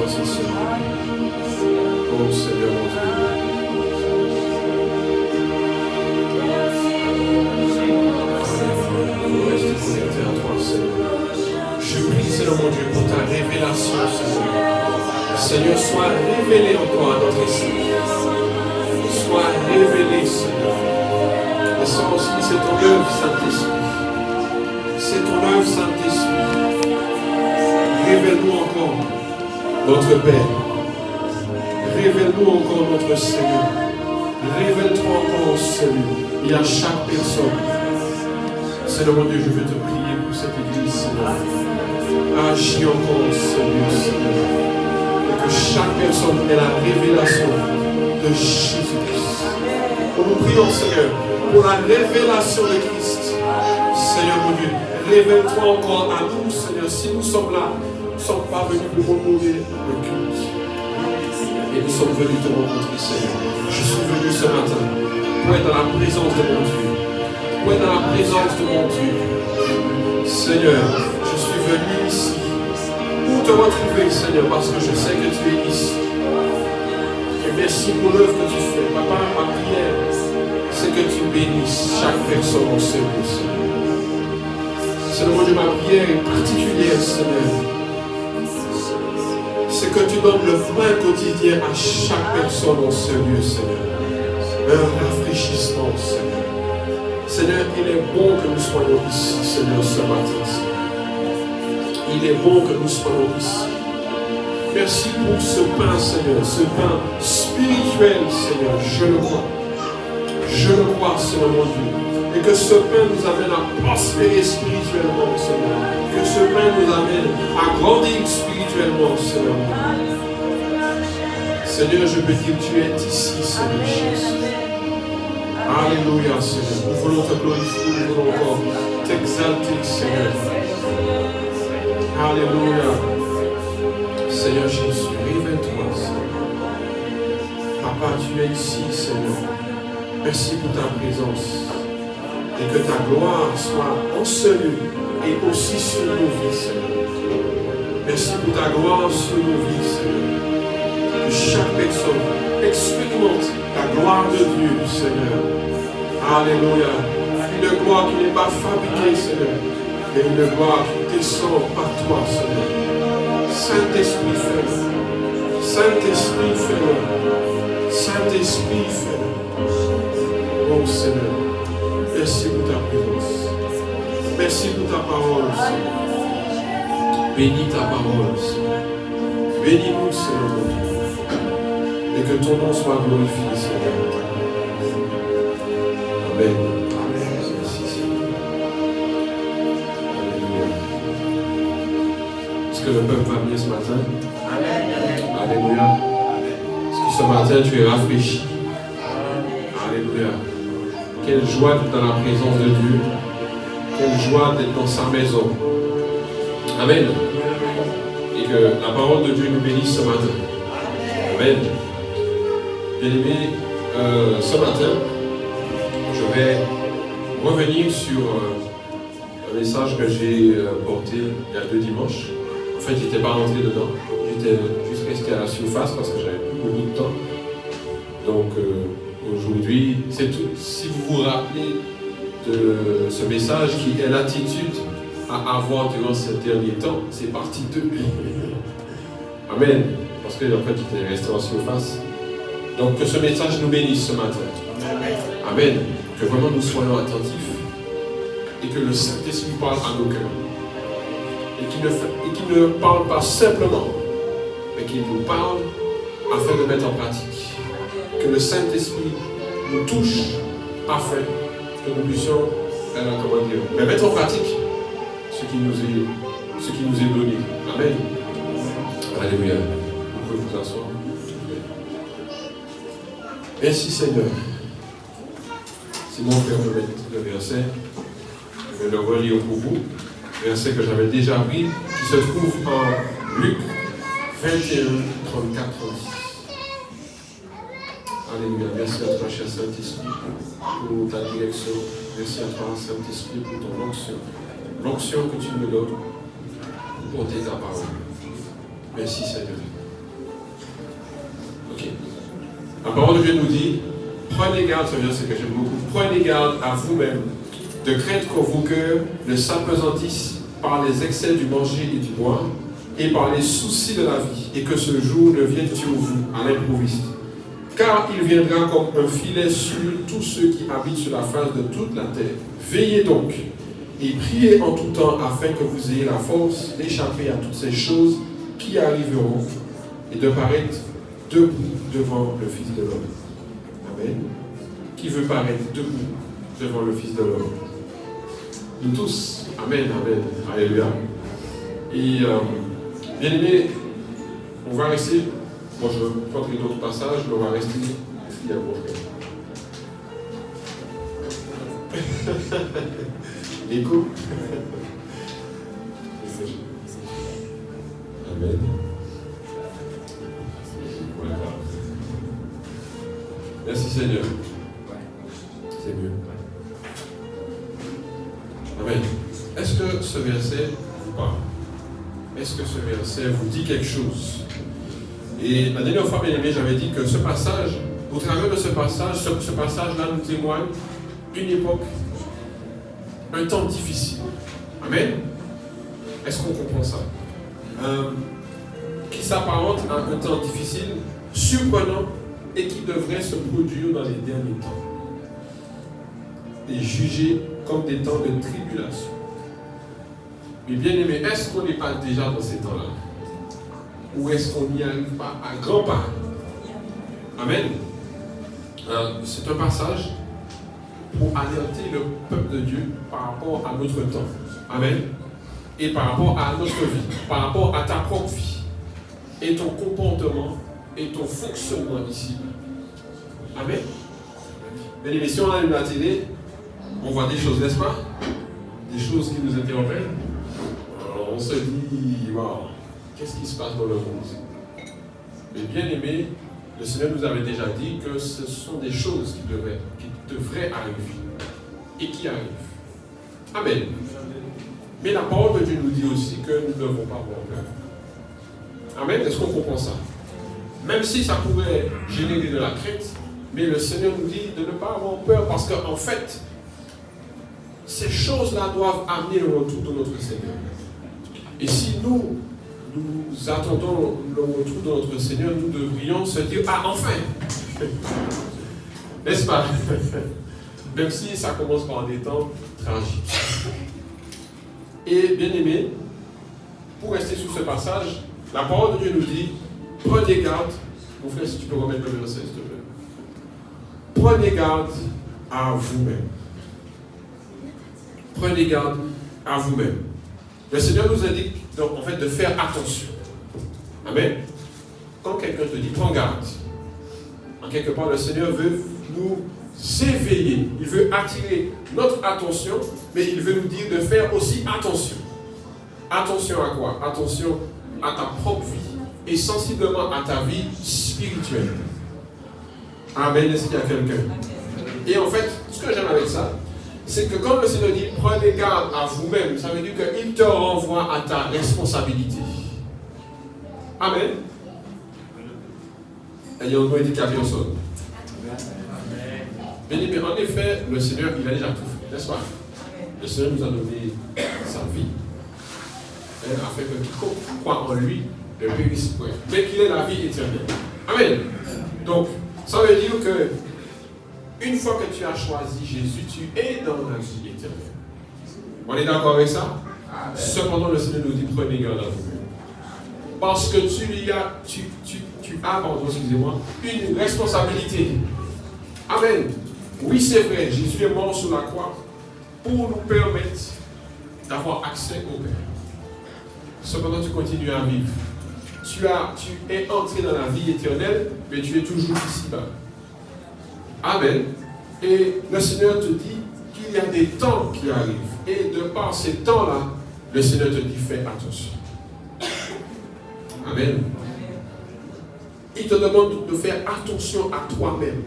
et Seigneur. Oh Seigneur mon Dieu. Nous restons connectés à toi, Seigneur. Je prie, Seigneur mon Dieu, pour ta révélation, Seigneur. Seigneur, sois révélé encore à notre esprit. Sois révélé, Seigneur. Et ça aussi, c'est ton œuvre, Saint-Esprit. C'est ton œuvre, Saint-Esprit. Révèle-nous encore notre Père. Révèle-nous encore notre Seigneur. Révèle-toi encore, Seigneur, et à chaque personne. Seigneur mon Dieu, je veux te prier pour cette église, Seigneur. Agis encore, Seigneur, Seigneur. Et que chaque personne ait la révélation de Jésus-Christ. Nous prions, Seigneur, pour la révélation de Christ. Seigneur mon Dieu, révèle-toi encore à nous, Seigneur. Si nous sommes là, nous ne sommes pas venus pour honorer le culte. Et nous sommes venus te rencontrer, Seigneur. Je suis venu ce matin pour être dans la présence de mon Dieu. Pour être dans la présence de mon Dieu. Seigneur, je suis venu ici pour te retrouver, Seigneur, parce que je sais que tu es ici. Et merci pour l'œuvre que tu fais. Papa, ma prière, c'est que tu bénisses chaque personne en ce lieu, Seigneur. Seigneur, mon Dieu, ma prière est particulière, Seigneur. C'est que tu donnes le pain quotidien à chaque personne en ce lieu, Seigneur. Un rafraîchissement, Seigneur. Seigneur, il est bon que nous soyons ici, Seigneur, ce matin, Seigneur. Il est bon que nous soyons ici. Merci pour ce pain, Seigneur, ce pain spirituel, Seigneur, je le crois. Je le crois, Seigneur mon Dieu. Et que ce pain nous amène à prospérer spirituellement, Seigneur. Que ce pain nous amène à grandir spirituellement, Seigneur. Seigneur, je peux dire que tu es ici, Seigneur Jésus. Alléluia, Seigneur. Nous voulons te glorifier, nous voulons encore t'exalter, Seigneur. Alléluia. Seigneur Jésus, révèle-toi, Seigneur. Papa, tu es ici, Seigneur. Merci pour ta présence. Et que ta gloire soit en ce lieu et aussi sur nos vies, Seigneur. Merci pour ta gloire sur nos vies, Seigneur. Que chaque personne expérimente la gloire de Dieu, Seigneur. Alléluia. Une gloire qui n'est pas fabriquée, Seigneur, mais une gloire qui descend par toi, Seigneur. Saint-Esprit, fais-le. Saint-Esprit, fais-le. Saint-Esprit, fais-le. Oh Seigneur, merci pour ta présence. Merci pour ta parole, Seigneur. Bénis ta parole, Seigneur. Bénis-nous, Seigneur, mon Dieu. Et que ton nom soit glorifié, Seigneur. Amen. Amen. Merci, Seigneur. Alléluia. Est-ce que le peuple va bien ce matin? Amen. Alléluia. Est-ce que ce matin tu es rafraîchi? Alléluia. Quelle joie d'être dans la présence de Dieu. Quelle joie d'être dans sa maison. Amen. Et que la parole de Dieu nous bénisse ce matin. Amen. Bien-aimés, ce matin, je vais revenir sur un message que j'ai porté il y a 2 dimanches. En fait, je n'étais pas rentré dedans. J'étais juste resté à la surface parce que j'avais plus beaucoup de temps. Donc, aujourd'hui, c'est tout. Si vous vous rappelez de ce message qui est l'attitude à avoir durant ces derniers temps, c'est partie 2. Amen. Parce que en fait, j'étais resté en surface. Donc, que ce message nous bénisse ce matin. Amen. Que vraiment nous soyons attentifs et que le Saint-Esprit parle à nos cœurs. Et qu'il ne parle pas simplement, mais qu'il nous parle afin de mettre en pratique. Que le Saint-Esprit nous touche afin que nous puissions mettre en pratique ce qui nous est donné. Amen. Alléluia. Vous pouvez vous asseoir. Merci Seigneur. Si mon frère me met le verset, je vais le relire pour vous. Verset que j'avais déjà pris, qui se trouve en Luc 21, 34, 36. Alléluia. Merci à toi, cher Saint-Esprit, pour ta direction. Merci à toi, Saint-Esprit, pour ton onction. L'onction que tu me donnes pour porter ta parole. Merci Seigneur. La parole de Dieu nous dit, prenez garde, c'est un verset que j'aime beaucoup, prenez garde à vous-même, de craindre que vos cœurs ne s'apesantissent par les excès du manger et du boire, et par les soucis de la vie, et que ce jour ne vienne sur vous à l'improviste. Car il viendra comme un filet sur tous ceux qui habitent sur la face de toute la terre. Veillez donc, et priez en tout temps, afin que vous ayez la force d'échapper à toutes ces choses qui arriveront, et de paraître debout devant le Fils de l'homme. Amen. Qui veut paraître debout devant le Fils de l'homme? Nous tous. Amen, amen. Alléluia. Et bien aimé, on va rester. Bon, je vais prendre d'autres passages, mais on va rester. Est-ce qu'il y a bon L'écho. Amen. Voilà. Merci Seigneur. C'est mieux. Amen. Est-ce que ce verset vous parle? Est-ce que ce verset vous dit quelque chose? Et la dernière fois, bien aimé, j'avais dit que ce passage, au travers de ce passage-là nous témoigne une époque, un temps difficile. Amen. Est-ce qu'on comprend ça? Qui s'apparente à un temps difficile, surprenant, et qui devrait se produire dans les derniers temps. Et jugé comme des temps de tribulation. Mais bien aimé, est-ce qu'on n'est pas déjà dans ces temps-là? Ou est-ce qu'on n'y arrive pas à grands pas? Amen. C'est un passage pour alerter le peuple de Dieu par rapport à notre temps. Amen. Et par rapport à notre vie, par rapport à ta propre vie, et ton comportement, et ton fonctionnement ici. Amen. Bien aimé, si on allume la télé, on voit des choses, n'est-ce pas? Des choses qui nous interpellent. On se dit, waouh, qu'est-ce qui se passe dans le monde? Mais bien aimé, le Seigneur nous avait déjà dit que ce sont des choses qui devraient arriver et qui arrivent. Amen. Mais la parole de Dieu nous dit aussi que nous ne devons pas avoir peur. Amen. Est-ce qu'on comprend ça? Même si ça pourrait générer de la crainte, mais le Seigneur nous dit de ne pas avoir peur parce qu'en fait, ces choses-là doivent amener le retour de notre Seigneur. Et si nous attendons le retour de notre Seigneur, nous devrions se dire, ah, enfin! N'est-ce pas? Même si ça commence par des temps tragiques. Et bien aimé, pour rester sur ce passage, la parole de Dieu nous dit, prenez garde, mon frère, si tu peux remettre le verset, s'il te plaît. Prenez garde à vous-même. Prenez garde à vous-même. Le Seigneur nous indique donc en fait de faire attention. Amen. Quand quelqu'un te dit prends garde, en quelque part le Seigneur veut nous éveiller. Il veut attirer notre attention, mais il veut nous dire de faire aussi attention. Attention à quoi? Attention à ta propre vie et sensiblement à ta vie spirituelle. Amen. Est-ce qu'il y a quelqu'un? Et en fait, ce que j'aime avec ça, c'est que quand le Seigneur dit prenez garde à vous-même, ça veut dire qu'il te renvoie à ta responsabilité. Amen. Et il y a encore dit qu'il y a personne. Mais en effet, le Seigneur, il a déjà tout fait, n'est-ce pas? Le Seigneur nous a donné sa vie, afin que quiconque croit en lui ne périsse point, mais qu'il ait la vie éternelle. Amen. Donc, ça veut dire que une fois que tu as choisi Jésus, tu es dans la vie éternelle. On est d'accord avec ça? Cependant, le Seigneur nous dit prenez garde à vous. Parce que tu as, excusez-moi, une responsabilité. Amen. Oui, c'est vrai, Jésus est mort sur la croix pour nous permettre d'avoir accès au Père. Cependant, tu continues à vivre. Tu es entré dans la vie éternelle, mais tu es toujours ici-bas. Amen. Et le Seigneur te dit qu'il y a des temps qui arrivent. Et de par ces temps-là, le Seigneur te dit fais attention. Amen. Il te demande de faire attention à toi-même.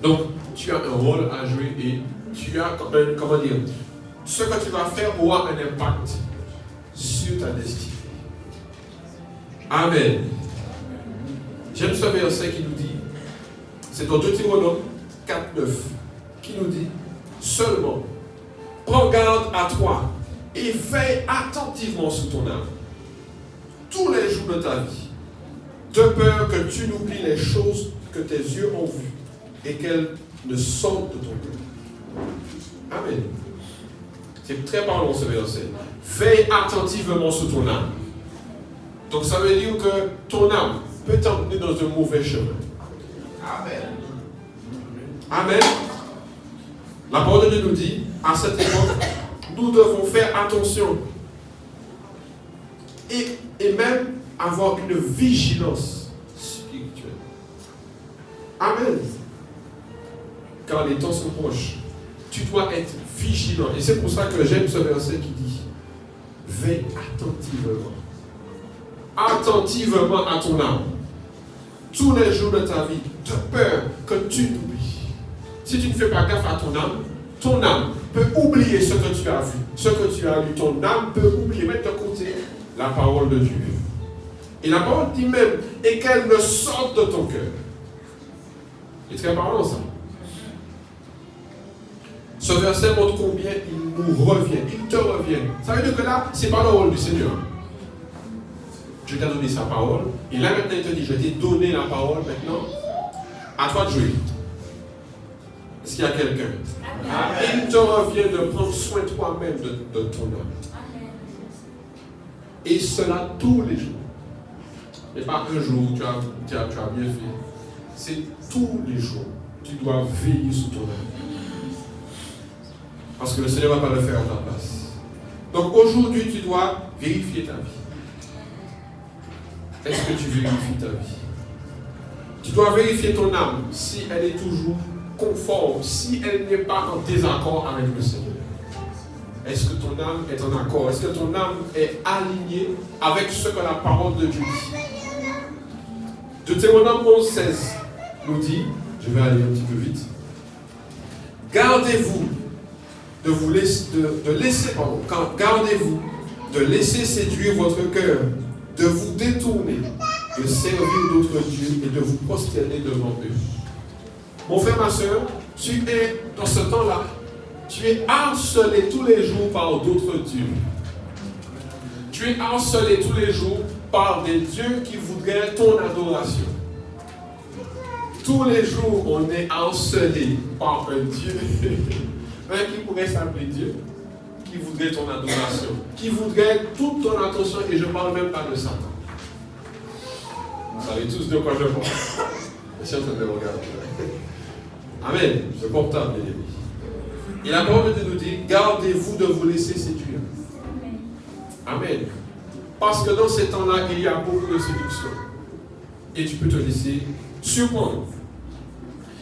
Donc, tu as un rôle à jouer et tu as, comment dire, ce que tu vas faire aura un impact sur ta destinée. Amen. J'aime ce verset qui nous dit, c'est dans Deutéronome 4:9, qui nous dit, seulement, prends garde à toi et veille attentivement sur ton âme, tous les jours de ta vie, de peur que tu n'oublies les choses que tes yeux ont vues et qu'elles ne sortent de ton cœur. Amen. C'est très parlant ce verset. Veille attentivement sur ton âme. Donc ça veut dire que ton âme peut t'emmener dans un mauvais chemin. Amen. Amen. La parole de Dieu nous dit, à cette époque, nous devons faire attention et même avoir une vigilance spirituelle. Amen. Car les temps sont proches. Tu dois être vigilant. Et c'est pour ça que j'aime ce verset qui dit, veille attentivement. Attentivement à ton âme. Tous les jours de ta vie, de peur que tu l'oublies. Si tu ne fais pas gaffe à ton âme peut oublier ce que tu as vu, ce que tu as lu. Ton âme peut oublier, mettre de côté la parole de Dieu. Et la parole dit même, et qu'elle ne sorte de ton cœur. C'est très parlant ça. Ce verset montre combien il nous revient, il te revient. Ça veut dire que là, ce n'est pas le rôle du Seigneur. Dieu t'a donné sa parole, et là maintenant il te dit, je t'ai donné la parole, maintenant, à toi de jouer. Est-ce qu'il y a quelqu'un? Il te revient de prendre soin toi-même de ton âme. Et cela tous les jours. Et pas un jour où tu as bien fait. C'est tous les jours. Tu dois veiller sur ton âme. Parce que le Seigneur ne va pas le faire à ta place. Donc aujourd'hui, tu dois vérifier ta vie. Est-ce que tu vérifies ta vie? Tu dois vérifier ton âme si elle est toujours conforme, si elle n'est pas en désaccord avec le Seigneur. Est-ce que ton âme est en accord? Est-ce que ton âme est alignée avec ce que la parole de Dieu dit? Deutéronome 11:16 nous dit, je vais aller un petit peu vite, gardez-vous gardez-vous de laisser séduire votre cœur, de vous détourner, de servir d'autres dieux et de vous prosterner devant eux. Mon frère, ma soeur, tu es dans ce temps-là, tu es harcelé tous les jours par d'autres dieux. Tu es harcelé tous les jours par des dieux qui voudraient ton adoration. Tous les jours, on est harcelé par un Dieu qui pourrait s'appeler Dieu, qui voudrait ton adoration, qui voudrait toute ton attention, et je ne parle même pas de Satan. Vous savez tous de quoi je parle. Je suis en train de regarder. Amen. Je portable, bien aimé. Et la parole de Dieu nous dit, gardez-vous de vous laisser séduire. Amen. Parce que dans ces temps-là, il y a beaucoup de séduction. Et tu peux te laisser surprendre.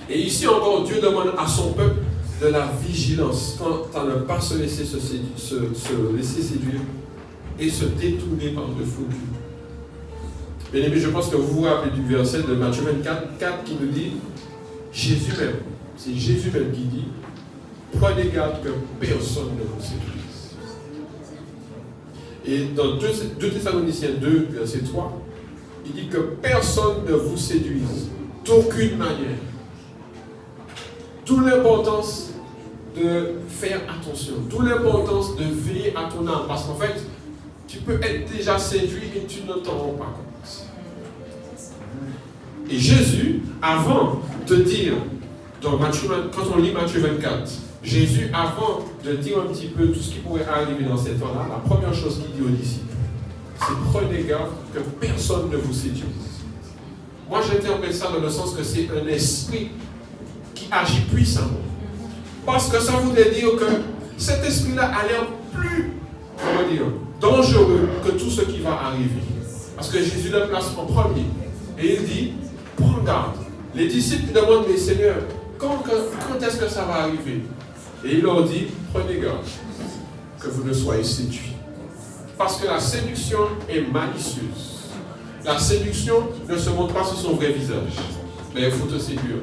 Et ici encore, Dieu demande à son peuple de la vigilance quant à ne pas se laisser se laisser séduire et se détourner par de faux dieux. Bien aimé, je pense que vous vous rappelez du verset de Matthieu 24 qui nous dit, Jésus même, c'est Jésus même qui dit, prenez garde que personne ne vous séduise. Et dans 2 Thessaloniciens 2, verset 3, il dit que personne ne vous séduise d'aucune manière. D'où l'importance de faire attention, d'où l'importance de veiller à ton âme, parce qu'en fait, tu peux être déjà séduit et tu ne t'en rends pas compte. Et Jésus, avant de dire, dans Matthieu, quand on lit Matthieu 24, Jésus, avant de dire un petit peu tout ce qui pourrait arriver dans ces temps-là, la première chose qu'il dit aux disciples, c'est prenez garde que personne ne vous séduise. Moi, j'interprète ça dans le sens que c'est un esprit qui agit puissamment. Parce que ça voudrait dire que cet esprit-là a l'air plus, dangereux que tout ce qui va arriver. Parce que Jésus le place en premier. Et il dit, prends garde. Les disciples demandent, mais Seigneur, quand est-ce que ça va arriver? Et il leur dit, prenez garde que vous ne soyez séduits. Parce que la séduction est malicieuse. La séduction ne se montre pas sur son vrai visage. Mais il faut te séduire.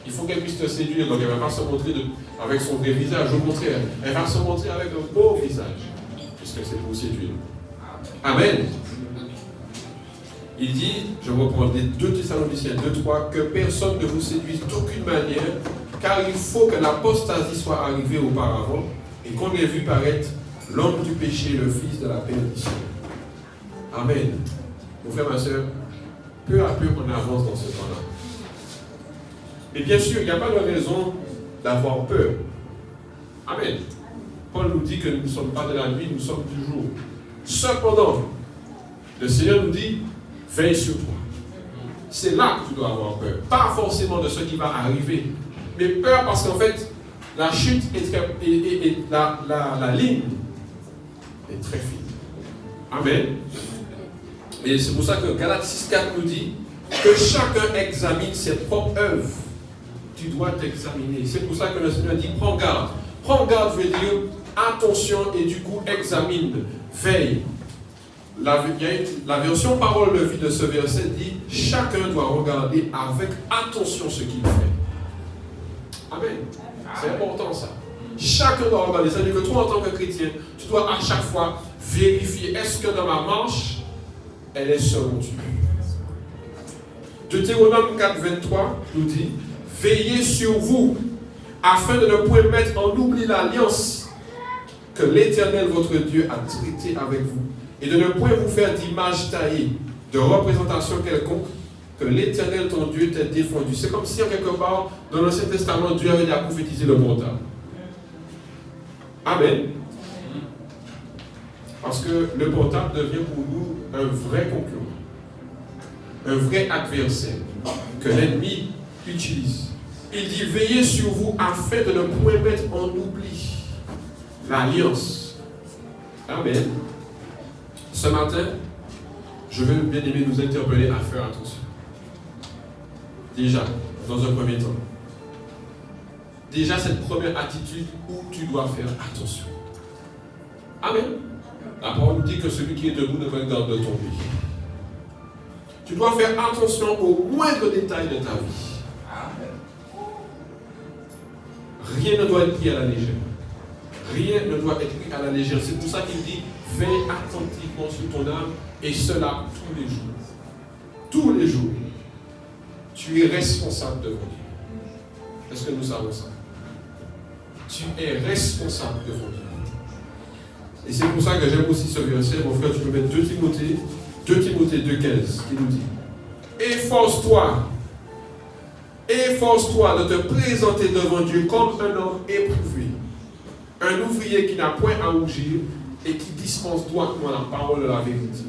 Il faut qu'elle puisse te séduire. Donc elle ne va pas se montrer avec son vrai visage. Au contraire, elle va se montrer avec un beau visage. Puisque c'est pour séduire. Amen. Il dit, je reprends 2 Thessaloniciens 2:3, que personne ne vous séduise d'aucune manière, car il faut que l'apostasie soit arrivée auparavant et qu'on ait vu paraître l'homme du péché, le fils de la perdition. Amen. Mon frère, ma soeur, peu à peu on avance dans ce temps-là. Et bien sûr, il n'y a pas de raison d'avoir peur. Amen. Paul nous dit que nous ne sommes pas de la nuit, nous sommes du jour. Cependant, le Seigneur nous dit, veille sur toi. C'est là que tu dois avoir peur. Pas forcément de ce qui va arriver, mais peur parce qu'en fait, la chute la ligne est très fine. Amen. Et c'est pour ça que Galates 6:4 nous dit que chacun examine ses propres œuvres. Tu dois t'examiner. C'est pour ça que le Seigneur dit, prends garde. Prends garde veut dire attention et du coup examine, veille. La version parole de vie de ce verset dit, chacun doit regarder avec attention ce qu'il fait. Amen. C'est important ça. Chacun doit regarder. C'est-à-dire que toi en tant que chrétien, tu dois à chaque fois vérifier, est-ce que dans ma marche, elle est selon Dieu. Deutéronome 4:23 nous dit, veillez sur vous, afin de ne point mettre en oubli l'alliance que l'Éternel votre Dieu a traitée avec vous, et de ne point vous faire d'image taillée, de représentation quelconque, que l'Éternel ton Dieu t'ait défendu. C'est comme si en quelque part, dans l'Ancien Testament, Dieu avait déjà prophétisé le portable. Amen. Parce que le portable devient pour nous un vrai concurrent, un vrai adversaire que l'ennemi utilise. Il dit, veillez sur vous afin de ne point mettre en oubli l'alliance. Amen. Ce matin, je veux bien aimer nous interpeller à faire attention. Déjà, dans un premier temps. Déjà, cette première attitude où tu dois faire attention. Amen. La parole nous dit que celui qui est debout ne regarde de tomber. Tu dois faire attention aux moindres détails de ta vie. Rien ne doit être pris à la légère. Rien ne doit être pris à la légère. C'est pour ça qu'il dit, veille attentivement sur ton âme, et cela tous les jours. Tous les jours. Tu es responsable devant Dieu. Est-ce que nous savons ça? Tu es responsable devant Dieu. Et c'est pour ça que j'aime aussi ce verset. Mon frère, tu peux mettre 2 Timothée 2:15 qui nous dit, efforce-toi de te présenter devant Dieu comme un homme éprouvé, un ouvrier qui n'a point à rougir et qui dispense droitement la parole de la vérité.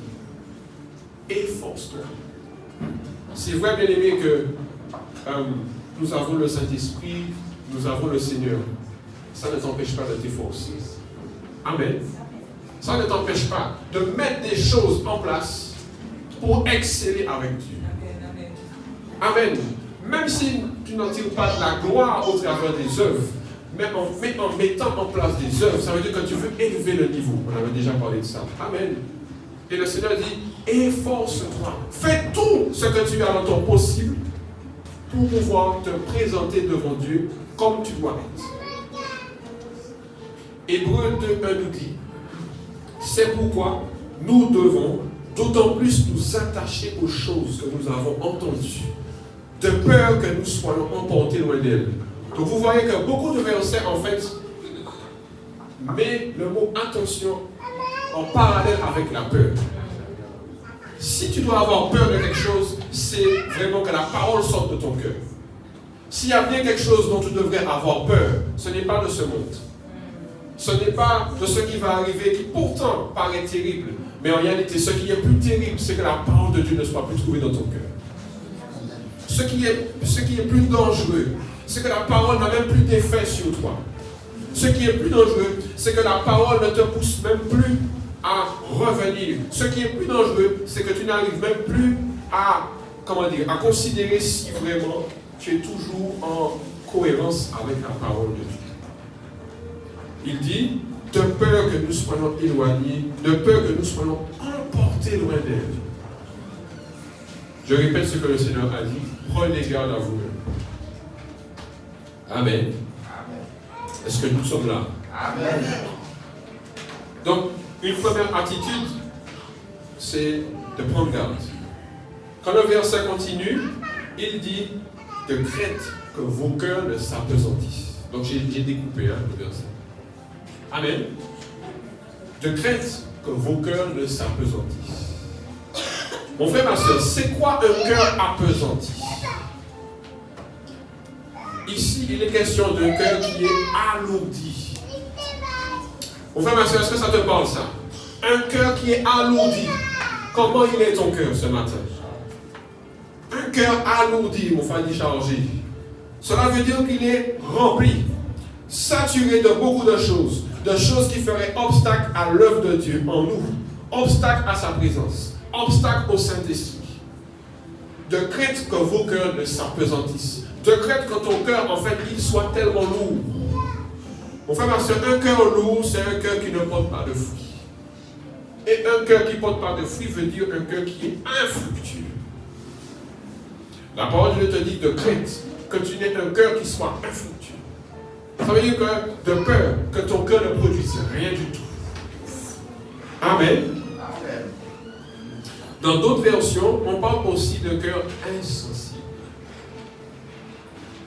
Efforce-toi. C'est vrai, bien aimé, que nous avons le Saint-Esprit, nous avons le Seigneur. Ça ne t'empêche pas de t'efforcer. Amen. Ça ne t'empêche pas de mettre des choses en place pour exceller avec Dieu. Amen. Même si tu n'en tires pas de la gloire au travers des œuvres, mais en mettant en place des œuvres, ça veut dire que tu veux élever le niveau. On avait déjà parlé de ça. Amen. Et le Seigneur dit, efforce-toi. Fais tout ce que tu as dans ton possible pour pouvoir te présenter devant Dieu comme tu dois être. Hébreux 2:1 nous dit, c'est pourquoi nous devons d'autant plus nous attacher aux choses que nous avons entendues, de peur que nous soyons emportés loin d'elles. Donc vous voyez que beaucoup de versets, en fait, met le mot attention en parallèle avec la peur. Si tu dois avoir peur de quelque chose, c'est vraiment que la parole sorte de ton cœur. S'il y a bien quelque chose dont tu devrais avoir peur, ce n'est pas de ce monde. Ce n'est pas de ce qui va arriver, qui pourtant paraît terrible. Mais en réalité, ce qui est plus terrible, c'est que la parole de Dieu ne soit plus trouvée dans ton cœur. Ce qui est plus dangereux, c'est que la parole n'a même plus d'effet sur toi. Ce qui est plus dangereux, c'est que la parole ne te pousse même plus à revenir. Ce qui est plus dangereux, c'est que tu n'arrives même plus à considérer si vraiment tu es toujours en cohérence avec la parole de Dieu. Il dit, de peur que nous soyons éloignés, de peur que nous soyons emportés loin d'elle. Je répète ce que le Seigneur a dit, prenez garde à vous-même. Amen. Est-ce que nous sommes là? Amen. Donc, une première attitude, c'est de prendre garde. Quand le verset continue, il dit de crainte que vos cœurs ne s'apesantissent. Donc j'ai découpé le verset. Amen. De crainte que vos cœurs ne s'apesantissent. Mon frère, ma soeur, c'est quoi un cœur appesanti? Ici, il est question d'un cœur qui est alourdi. Mon frère, ma soeur, est-ce que ça te parle ça? Un cœur qui est alourdi. Comment il est ton cœur ce matin? Un cœur alourdi, mon frère, dit chargé. Cela veut dire qu'il est rempli, saturé de beaucoup de choses qui feraient obstacle à l'œuvre de Dieu en nous, obstacle à sa présence, obstacle au Saint-Esprit. De crainte que vos cœurs ne s'apesantissent, de crainte que ton cœur, en fait, il soit tellement lourd. Mon frère, ma soeur, un cœur lourd, c'est un cœur qui ne porte pas de fruits. Et un cœur qui ne porte pas de fruits veut dire un cœur qui est infructueux. La parole de Dieu te dit de crainte que tu n'aies un cœur qui soit infructueux. Ça veut dire que de peur que ton cœur ne produise rien du tout. Amen. Dans d'autres versions, on parle aussi de cœur insensible.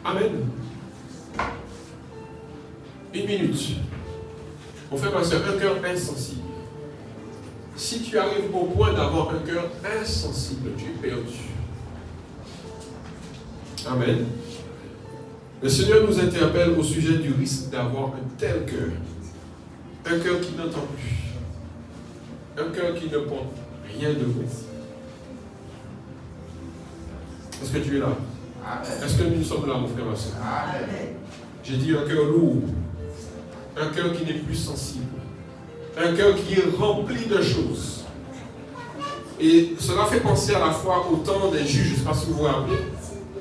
Amen. Une minute. Mon frère, ma soeur, un cœur insensible. Si tu arrives au point d'avoir un cœur insensible, tu es perdu. Amen. Le Seigneur nous interpelle au sujet du risque d'avoir un tel cœur. Un cœur qui n'entend plus. Un cœur qui ne porte rien de bon. Est-ce que tu es là? Est-ce que nous sommes là, mon frère, ma soeur? J'ai dit un cœur lourd. Un cœur qui n'est plus sensible. Un cœur qui est rempli de choses. Et cela fait penser à la fois au temps des juges, je ne sais pas si vous vous rappelez,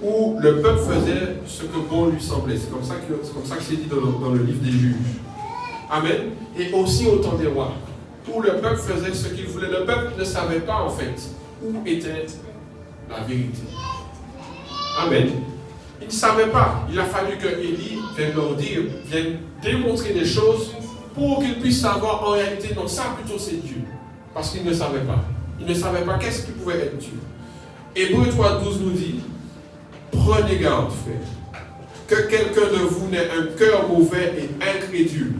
où le peuple faisait ce que bon lui semblait. C'est comme ça que c'est dit dans le livre des juges. Amen. Et aussi au temps des rois, où le peuple faisait ce qu'il voulait. Le peuple ne savait pas en fait où était la vérité. Amen. Ils ne savaient pas. Il a fallu que Élie vienne leur dire, vienne démontrer des choses pour qu'ils puissent savoir en réalité, non, ça plutôt c'est Dieu. Parce qu'ils ne savaient pas. Ils ne savaient pas qu'est-ce qui pouvait être Dieu. Hébreux 3:12 nous dit, prenez garde, frère, que quelqu'un de vous n'ait un cœur mauvais et incrédule,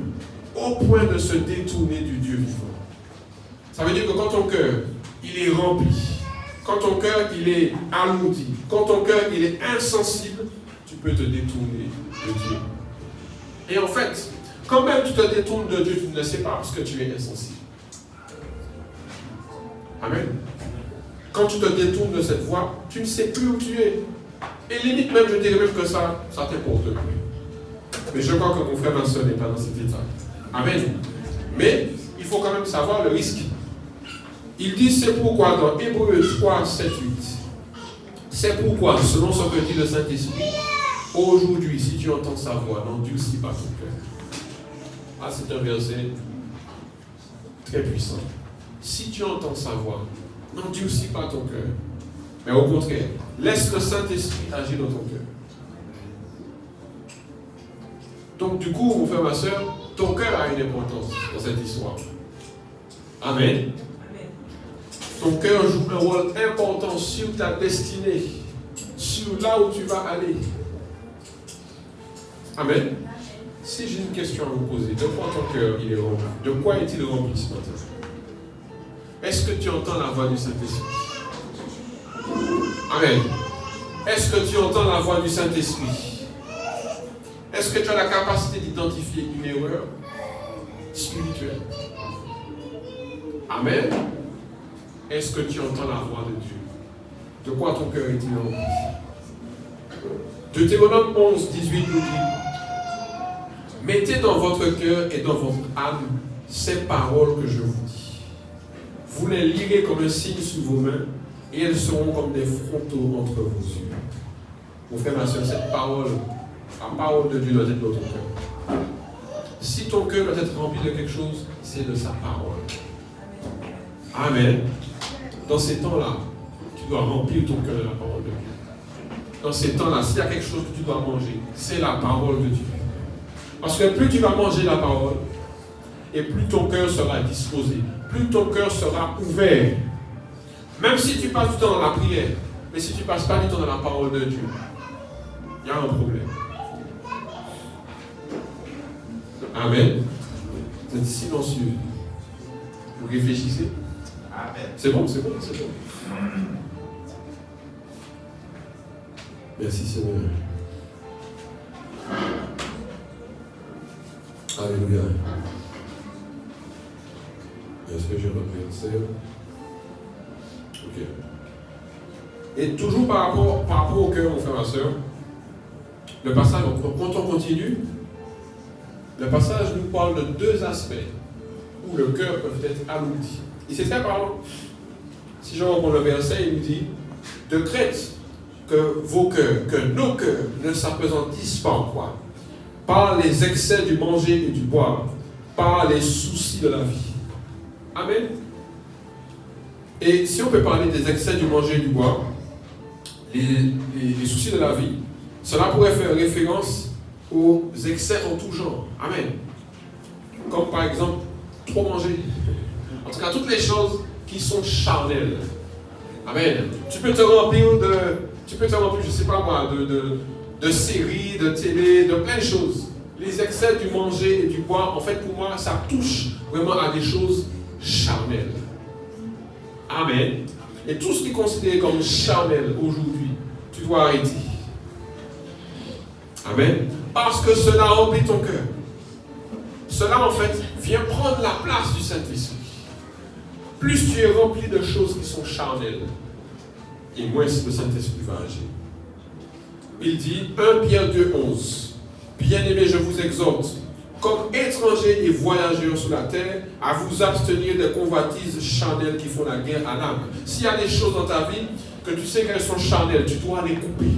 au point de se détourner du Dieu vivant. Ça veut dire que quand ton cœur, il est rempli, quand ton cœur, il est alourdi, quand ton cœur, il est insensible, tu peux te détourner de Dieu. Et en fait, quand même tu te détournes de Dieu, tu ne le sais pas parce que tu es insensible. Amen. Quand tu te détournes de cette voie, tu ne sais plus où tu es. Et limite même, je dirais même que ça t'importe plus. Mais je crois que mon frère, ma soeur n'est pas dans cet état. Amen. Mais il faut quand même savoir le risque. Il dit, c'est pourquoi dans Hébreux 3, 7, 8, c'est pourquoi, selon ce que dit le Saint-Esprit, aujourd'hui, si tu entends sa voix, n'endurcis pas ton cœur. Ah, c'est un verset très puissant. Si tu entends sa voix, n'endurcis pas ton cœur. Mais au contraire, laisse le Saint-Esprit agir dans ton cœur. Donc du coup, mon frère, ma soeur, ton cœur a une importance dans cette histoire. Amen. Ton cœur joue un rôle important sur ta destinée, sur là où tu vas aller. Amen. Si j'ai une question à vous poser, de quoi ton cœur il est rempli? De quoi est-il rempli ce matin? Est-ce que tu entends la voix du Saint-Esprit? Amen. Est-ce que tu entends la voix du Saint-Esprit? Est-ce que tu as la capacité d'identifier une erreur spirituelle? Amen. Est-ce que tu entends la voix de Dieu? De quoi ton cœur est-il rempli? Deutéronome 11, 18 nous dit, mettez dans votre cœur et dans votre âme ces paroles que je vous dis. Vous les lirez comme un signe sous vos mains et elles seront comme des frontaux entre vos yeux. Mon frère, ma soeur, cette parole, la parole de Dieu doit être dans ton cœur. Si ton cœur doit être rempli de quelque chose, c'est de sa parole. Amen. Dans ces temps-là, tu dois remplir ton cœur de la parole de Dieu. Dans ces temps-là, s'il y a quelque chose que tu dois manger, c'est la parole de Dieu. Parce que plus tu vas manger la parole, et plus ton cœur sera disposé, plus ton cœur sera ouvert. Même si tu passes du temps dans la prière, Mais si tu ne passes pas du temps dans la parole de Dieu, il y a un problème. Amen. Vous êtes silencieux. Vous réfléchissez. Amen. C'est bon, c'est bon, c'est bon. Merci Seigneur. Alléluia. Est-ce que j'ai repris un seul? Ok. Et toujours par rapport au cœur, mon frère, ma soeur, le passage, quand on continue, le passage nous parle de deux aspects où le cœur peut être alourdi. Et c'est très parlant. Si je reprends le verset, il nous dit de crainte que vos cœurs, que nos cœurs ne s'apesantissent pas en quoi? Par les excès du manger et du boire, par les soucis de la vie. Amen. Et si on peut parler des excès du manger et du boire, les soucis de la vie, cela pourrait faire référence aux excès en tout genre. Amen. Comme par exemple, trop manger. En tout cas, toutes les choses qui sont charnelles. Amen. Tu peux te remplir, je ne sais pas moi, de séries, de télé, de plein de choses. Les excès du manger et du boire, en fait, pour moi, ça touche vraiment à des choses charnelles. Amen. Et tout ce qui est considéré comme charnel aujourd'hui, tu dois arrêter. Amen. Parce que cela remplit ton cœur. Cela, en fait, vient prendre la place du Saint-Esprit. Plus tu es rempli de choses qui sont charnelles, et moins le Saint-Esprit va agir. Il dit, 1 Pierre 2,11. Bien-aimés, je vous exhorte, comme étrangers et voyageurs sur la terre, à vous abstenir des convoitises charnelles qui font la guerre à l'âme. S'il y a des choses dans ta vie, que tu sais qu'elles sont charnelles, tu dois les couper.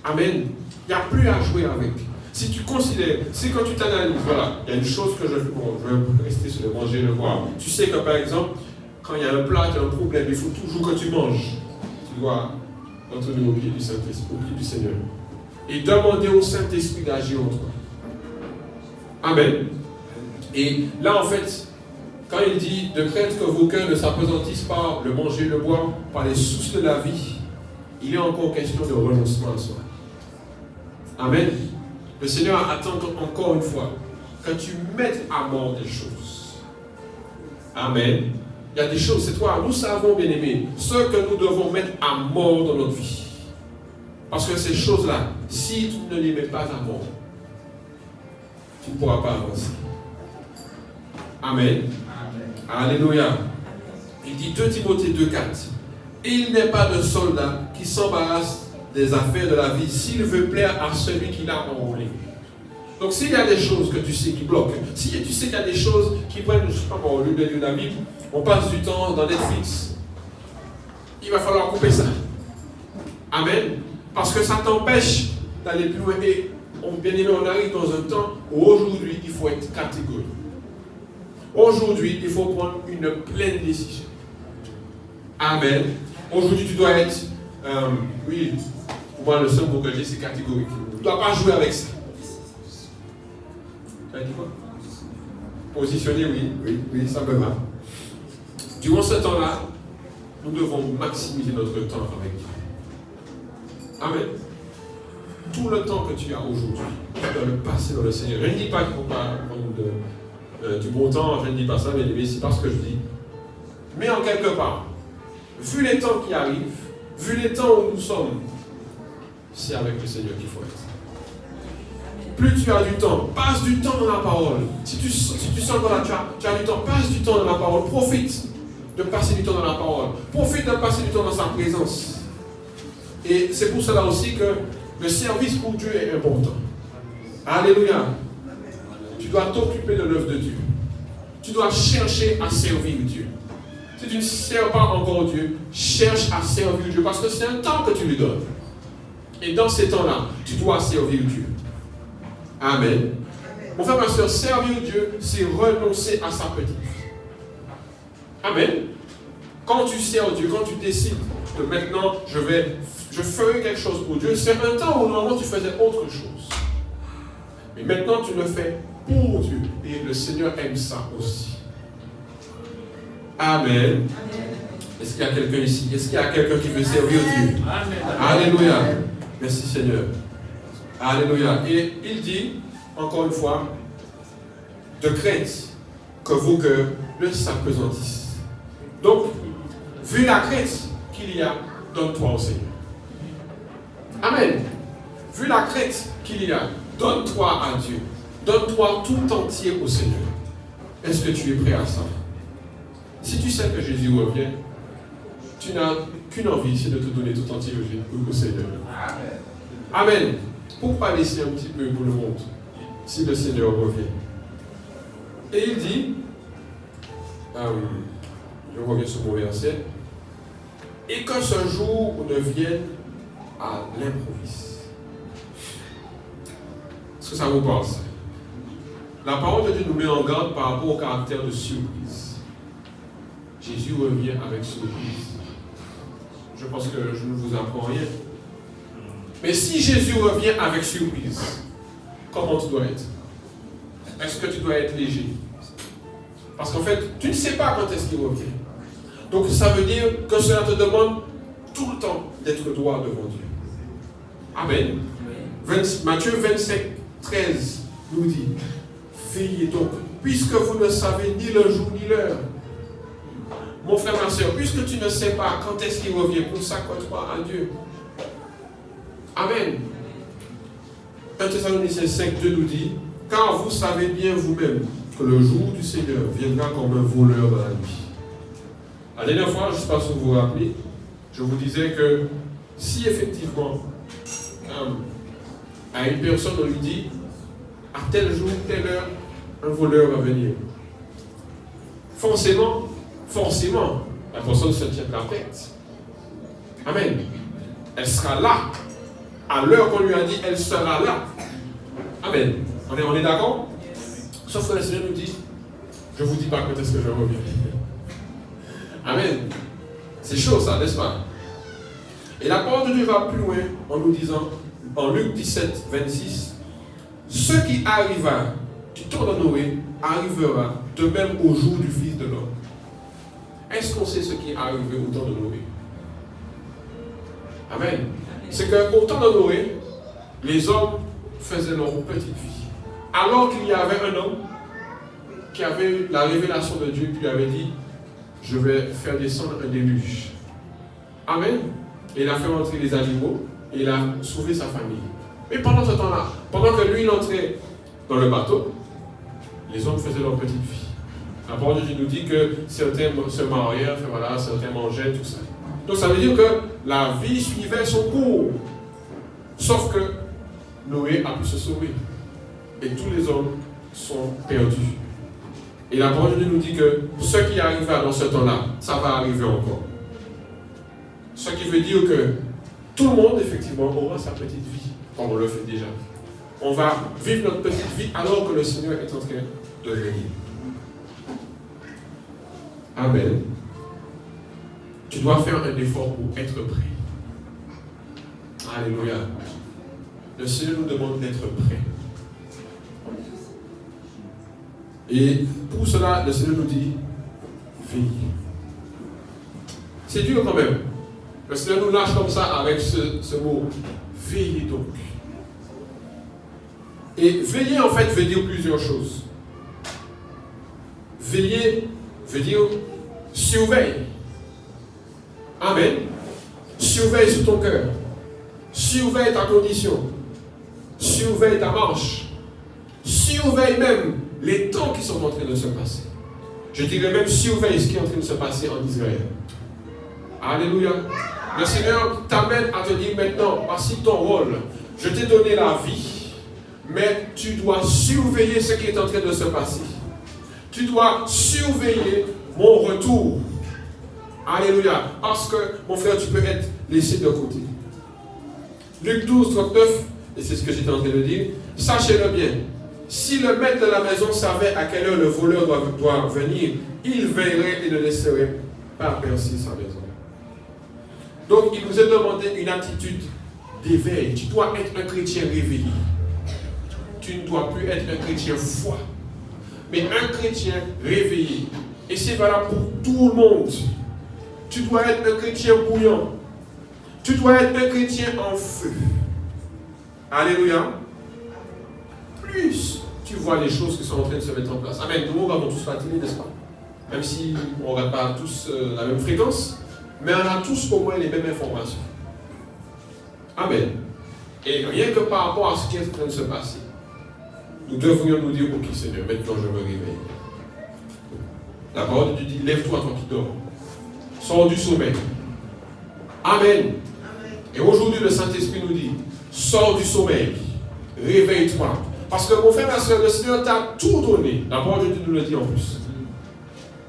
Amen. Il n'y a plus à jouer avec. Si tu considères, si quand tu t'analyses, voilà, il y a une chose que je vais rester sur le manger et le boire. Tu sais que par exemple, quand il y a un plat, il y a un problème, il faut toujours que tu manges. Tu dois retourner au pied du Saint-Esprit, au pied du Seigneur. Et demander au Saint-Esprit d'agir en toi. Amen. Et là, en fait, quand il dit de crainte que vos cœurs ne s'apesantissent par le manger et le boire, par les soucis de la vie, il est encore question de renoncement à soi. Amen. Le Seigneur attend encore une fois que tu mettes à mort des choses. Amen. Il y a des choses, c'est toi, nous savons, bien-aimés, ce que nous devons mettre à mort dans notre vie. Parce que ces choses-là, si tu ne les mets pas à mort, tu ne pourras pas avancer. Amen. Amen. Alléluia. Il dit 2 Timothée 2,4. Il n'est pas de soldat qui s'embarrasse des affaires de la vie s'il veut plaire à celui qui l'a enrôlé. Donc s'il y a des choses que tu sais qui bloquent, si tu sais qu'il y a des choses qui prennent, je ne sais pas, au lieu de lire la Bible, on passe du temps dans Netflix. Il va falloir couper ça. Amen. Parce que ça t'empêche d'aller plus loin. Et bien aimé, on arrive dans un temps où aujourd'hui, il faut être catégorique. Aujourd'hui, il faut prendre une pleine décision. Amen. Aujourd'hui, tu dois être, oui, pour moi, le seul mot que j'ai, c'est catégorique. Tu ne dois pas jouer avec ça. Tu as dit quoi? Positionner, oui, ça me va. Durant ce temps-là, nous devons maximiser notre temps avec Dieu. Amen. Tout le temps que tu as aujourd'hui, tu dois le passer dans le Seigneur. Je ne dis pas qu'il ne faut pas prendre du bon temps, je ne dis pas ça, mais c'est parce que je dis. Mais en quelque part, vu les temps qui arrivent, vu les temps où nous sommes, c'est avec le Seigneur qu'il faut être. Plus tu as du temps, passe du temps dans la parole. Si tu sens que là, tu as du temps, passe du temps dans la parole. Profite de passer du temps dans la parole. Profite de passer du temps dans sa présence. Et c'est pour cela aussi que le service pour Dieu est important. Alléluia. Tu dois t'occuper de l'œuvre de Dieu. Tu dois chercher à servir Dieu. Si tu ne sers pas encore Dieu, cherche à servir Dieu. Parce que c'est un temps que tu lui donnes. Et dans ces temps-là, tu dois servir Dieu. Amen. Mon frère, ma soeur, servir Dieu, c'est renoncer à sa petite vie. Amen. Quand tu sers Dieu, quand tu décides que maintenant, je ferai quelque chose pour Dieu, c'est un temps où normalement tu faisais autre chose. Mais maintenant, tu le fais pour Dieu. Et le Seigneur aime ça aussi. Amen. Et Est-ce qu'il y a quelqu'un ici? Est-ce qu'il y a quelqu'un qui veut servir Dieu? Amen. Alléluia. Merci Seigneur. Alléluia. Et il dit, encore une fois, de crainte que vos cœurs ne s'appesantissent. Donc, vu la crainte qu'il y a, donne-toi au Seigneur. Amen. Vu la crainte qu'il y a, donne-toi à Dieu. Donne-toi tout entier au Seigneur. Est-ce que tu es prêt à ça? Si tu sais que Jésus revient, tu n'as qu'une envie, c'est de te donner tout entier au Seigneur. Amen. Pourquoi laisser un petit peu pour le monde si le Seigneur revient? Et il dit, je reviens sur mon verset, et que ce jour ne vienne à l'improviste. Est-ce que ça vous parle? La parole de Dieu nous met en garde par rapport au caractère de surprise. Jésus revient avec surprise. Je pense que je ne vous apprends rien. Mais si Jésus revient avec surprise, comment tu dois être? Est-ce que tu dois être léger? Parce qu'en fait, tu ne sais pas quand est-ce qu'il revient. Donc ça veut dire que cela te demande tout le temps d'être droit devant Dieu. Amen. Matthieu 25, 13 nous dit, veillez donc, puisque vous ne savez ni le jour ni l'heure. Mon frère, ma soeur, puisque tu ne sais pas quand est-ce qu'il revient, consacre-toi à Dieu. Amen. 1 Thessaloniciens 5, 2 nous dit, car vous savez bien vous-même que le jour du Seigneur viendra comme un voleur dans la nuit. La dernière fois, je ne sais pas si vous vous rappelez, je vous disais que si effectivement à une personne on lui dit à tel jour, telle heure, un voleur va venir, forcément, la personne se tiendra prête. Amen. Elle sera là. À l'heure qu'on lui a dit, elle sera là. Amen. On est d'accord? Sauf que le Seigneur nous dit, je ne vous dis pas quand est-ce que je reviens. Amen. C'est chaud ça, n'est-ce pas? Et la parole de Dieu va plus loin en nous disant, en Luc 17, 26, ce qui arriva du temps de Noé arrivera de même au jour du Fils de l'homme. Est-ce qu'on sait ce qui est arrivé au temps de Noé? Amen. C'est qu'au temps de Noé, les hommes faisaient leur petite vie. Alors qu'il y avait un homme qui avait eu la révélation de Dieu, qui lui avait dit, je vais faire descendre un déluge. Amen. Et il a fait entrer les animaux et il a sauvé sa famille. Mais pendant ce temps-là, pendant que lui il entrait dans le bateau, les hommes faisaient leur petite vie. La parole de Dieu nous dit que certains se mariaient, voilà, certains mangeaient, tout ça. Donc ça veut dire que la vie suivait son cours. Sauf que Noé a pu se sauver. Et tous les hommes sont perdus. Et la parole de Dieu nous dit que ce qui arriva dans ce temps-là, ça va arriver encore. Ce qui veut dire que tout le monde, effectivement, aura sa petite vie, comme on le fait déjà. On va vivre notre petite vie alors que le Seigneur est en train de venir. Amen. Tu dois faire un effort pour être prêt. Alléluia. Le Seigneur nous demande d'être prêt. Et pour cela, le Seigneur nous dit, veillez. C'est dur quand même. Le Seigneur nous lâche comme ça avec ce mot. Veillez donc. Et veiller en fait veut dire plusieurs choses. Veiller veut dire surveille. Amen. Surveille sur ton cœur. Surveille ta condition. Surveille ta marche. Surveille même les temps qui sont en train de se passer. Je dirais même surveille ce qui est en train de se passer en Israël. Alléluia. Le Seigneur t'amène à te dire maintenant, voici ton rôle. Je t'ai donné la vie, mais tu dois surveiller ce qui est en train de se passer. Tu dois surveiller mon retour. Alléluia. Parce que, mon frère, tu peux être laissé de côté. Luc 12, 39, et c'est ce que j'étais en train de dire, sachez-le bien. Si le maître de la maison savait à quelle heure le voleur doit venir, il veillerait et ne laisserait pas percer sa maison. Donc, il nous a demandé une attitude d'éveil. Tu dois être un chrétien réveillé. Tu ne dois plus être un chrétien froid, mais un chrétien réveillé. Et c'est valable pour tout le monde. Tu dois être un chrétien bouillant. Tu dois être un chrétien en feu. Alléluia. Plus tu vois les choses qui sont en train de se mettre en place. Amen. Nous, nous avons tous patiné, n'est-ce pas? Même si on ne regarde pas tous la même fréquence, mais on a tous au moins les mêmes informations. Amen. Et rien que par rapport à ce qui est en train de se passer, nous devrions nous dire, ok Seigneur, maintenant je me réveille. La parole de Dieu dit, lève-toi toi qui dors. Sors du sommeil. Amen. Et aujourd'hui le Saint-Esprit nous dit, sors du sommeil, réveille-toi. Parce que mon frère, ma soeur, le Seigneur t'a tout donné. La parole de Dieu nous le dit en plus.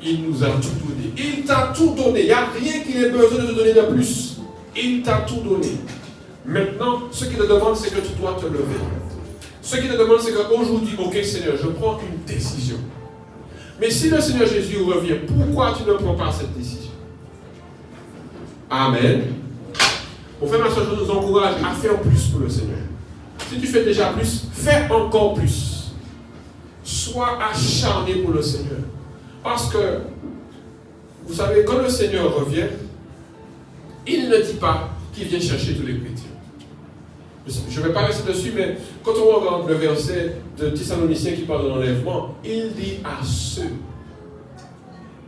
Il nous a tout donné. Il t'a tout donné. Il n'y a rien qu'il ait besoin de te donner de plus. Il t'a tout donné. Maintenant, ce qu'il te demande, c'est que tu dois te lever. Ce qu'il te demande, c'est qu'aujourd'hui, ok Seigneur, je prends une décision. Mais si le Seigneur Jésus revient, pourquoi tu ne prends pas cette décision? Amen. Mon frère, ma soeur, je nous encourage à faire plus pour le Seigneur. Si tu fais déjà plus, fais encore plus. Sois acharné pour le Seigneur. Parce que, vous savez, quand le Seigneur revient, il ne dit pas qu'il vient chercher tous les chrétiens. Je ne vais pas rester dessus, mais quand on regarde le verset de Thessaloniciens qui parle de l'enlèvement, il dit à ceux.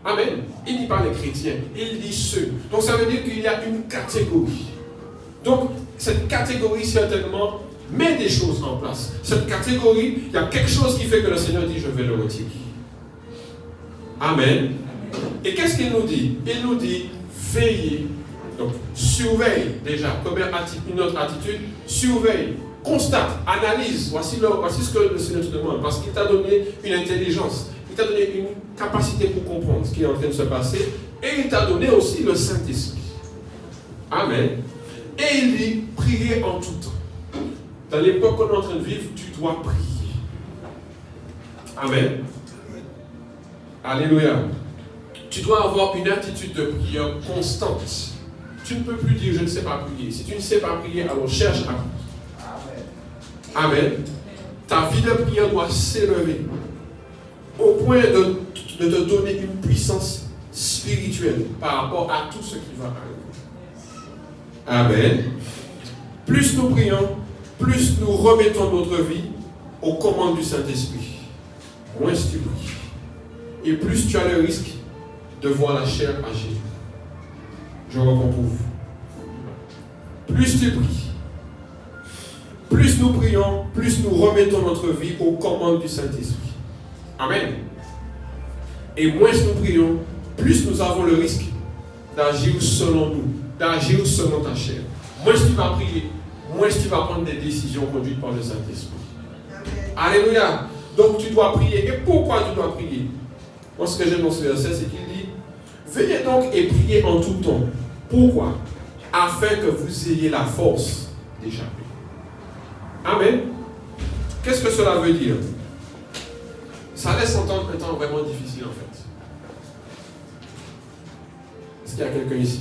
Amen. Il ne dit pas les chrétiens, il dit ceux. Donc ça veut dire qu'il y a une catégorie. Donc cette catégorie certainement met des choses en place. Cette catégorie, il y a quelque chose qui fait que le Seigneur dit je vais le retirer. Amen. Et qu'est-ce qu'il nous dit? Il nous dit veillez. Donc, surveille déjà, première attitude, une autre attitude, surveille, constate, analyse. Voici ce que le Seigneur te demande, parce qu'il t'a donné une intelligence, il t'a donné une capacité pour comprendre ce qui est en train de se passer, et il t'a donné aussi le Saint-Esprit. Amen. Et il dit, priez en tout temps. Dans l'époque qu'on est en train de vivre, tu dois prier. Amen. Alléluia. Tu dois avoir une attitude de prière constante. Tu ne peux plus dire je ne sais pas prier. Si tu ne sais pas prier, alors cherche à prier. Amen. Ta vie de prière doit s'élever au point de te donner une puissance spirituelle par rapport à tout ce qui va arriver. Amen. Plus nous prions, plus nous remettons notre vie aux commandes du Saint-Esprit. Moins tu pries. Et plus tu as le risque de voir la chair agir. Je reprends pour vous. Plus tu pries, plus nous prions, plus nous remettons notre vie aux commandes du Saint-Esprit. Amen. Et moins nous prions, plus nous avons le risque d'agir selon nous, d'agir selon ta chair. Moins tu vas prier, moins tu vas prendre des décisions conduites par le Saint-Esprit. Alléluia. Donc tu dois prier. Et pourquoi tu dois prier? Moi, ce que j'aime dans ce verset, c'est qu'il dit veillez donc et priez en tout temps. Pourquoi? Afin que vous ayez la force d'échapper. Amen. Qu'est-ce que cela veut dire? Ça laisse entendre un temps vraiment difficile en fait. Est-ce qu'il y a quelqu'un ici?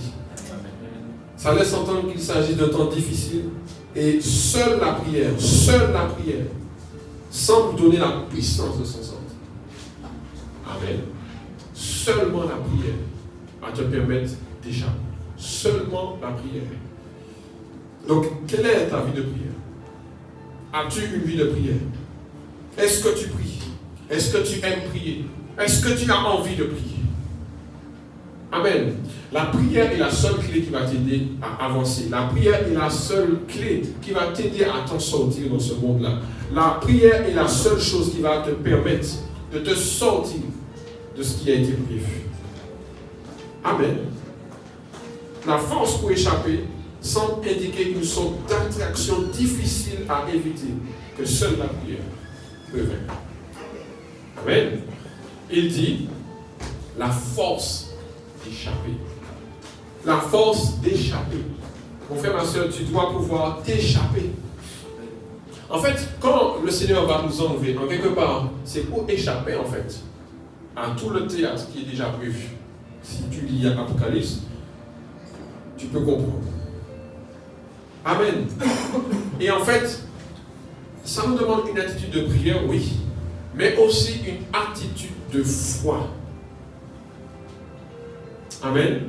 Ça laisse entendre qu'il s'agit d'un temps difficile et seule la prière, semble donner la puissance de s'en sortir. Amen. Seulement la prière va te permettre d'échapper. Seulement la prière. Donc, quelle est ta vie de prière? As-tu une vie de prière? Est-ce que tu pries? Est-ce que tu aimes prier? Est-ce que tu as envie de prier? Amen. La prière est la seule clé qui va t'aider à avancer. La prière est la seule clé qui va t'aider à t'en sortir dans ce monde-là. La prière est la seule chose qui va te permettre de te sortir de ce qui a été prévu. Amen. La force pour échapper semble indiquer une sorte d'attraction difficile à éviter que seule la prière peut vaincre. Amen. Il dit la force d'échapper. La force d'échapper. Mon frère, ma soeur, tu dois pouvoir t'échapper. En fait, quand le Seigneur va nous enlever, en quelque part, c'est pour échapper, en fait, à tout le théâtre qui est déjà prévu. Si tu lis Apocalypse, tu peux comprendre. Amen. Et en fait, ça nous demande une attitude de prière, oui, mais aussi une attitude de foi. Amen.